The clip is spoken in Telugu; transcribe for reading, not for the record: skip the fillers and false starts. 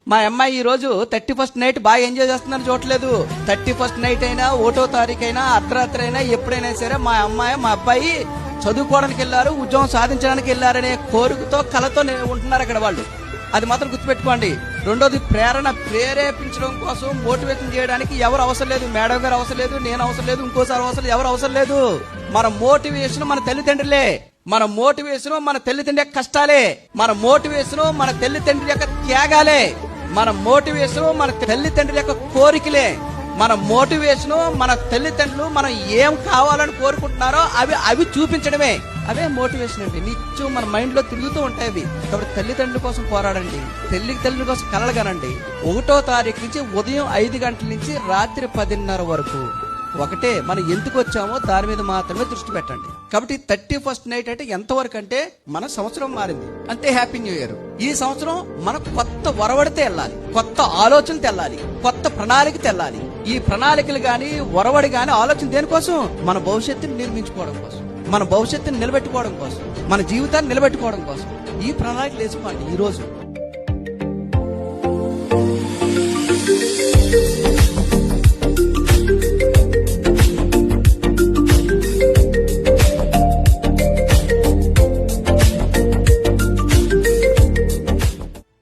మా అమ్మాయి ఈ రోజు 31st నైట్ బాగా ఎంజాయ్ చేస్తుందని చూడలేదు. 31st నైట్ అయినా 1వ తారీఖు అయినా అర్ధరాత్రి అయినా ఎప్పుడైనా సరే మా అమ్మాయి మా అబ్బాయి చదువుకోవడానికి వెళ్ళారు, ఉద్యోగం సాధించడానికి వెళ్ళారనే కోరికతో కలతో ఉంటున్నారు అక్కడ వాళ్ళు. అది మాత్రం గుర్తుపెట్టుకోండి. రెండోది ప్రేరేపించడం కోసం మోటివేషన్ చేయడానికి ఎవరు అవసరం లేదు. మేడం గారు అవసరం లేదు, నేను అవసరం లేదు, ఇంకోసారి అవసరం లేదు, ఎవరు అవసరం లేదు. మన మోటివేషన్ మన తల్లిదండ్రులే. మన మోటివేషన్ మన తల్లిదండ్రుల యొక్క కష్టాలే. మన మోటివేషన్ మన తల్లిదండ్రుల యొక్క త్యాగాలే. మన మోటివేషన్ మన తల్లిదండ్రుల యొక్క కోరికలే. మన మోటివేషన్ మన తల్లిదండ్రులు మనం ఏం కావాలని కోరుకుంటున్నారో అవి చూపించడమే. అవే మోటివేషన్ అండి. నిత్యం మన మైండ్ లో తిరుగుతూ ఉంటాయి అవి. కాబట్టి తల్లిదండ్రుల కోసం పోరాడండి, తల్లిదండ్రుల కోసం కలలుగానండి. 1వ తారీఖు నుంచి ఉదయం 5 గంటల నుంచి రాత్రి 10:30 వరకు ఒకటే మనం ఎందుకు వచ్చామో దాని మీద మాత్రమే దృష్టి పెట్టండి. కాబట్టి 31st నైట్ అంటే ఎంతవరకు అంటే మన సంవత్సరం మారింది అంటే హ్యాపీ న్యూ ఇయర్. ఈ సంవత్సరం మన కొత్త వరవడితే వెళ్ళాలి, కొత్త ఆలోచన తెల్లాలి, కొత్త ప్రణాళిక తెల్లాలి. ఈ ప్రణాళికలు గాని వరవడి గాని ఆలోచన దేనికోసం? మన భవిష్యత్తుని నిర్మించుకోవడం కోసం, మన భవిష్యత్తుని నిలబెట్టుకోవడం కోసం, మన జీవితాన్ని నిలబెట్టుకోవడం కోసం ఈ ప్రణాళికలు వేసుకోండి ఈ రోజు.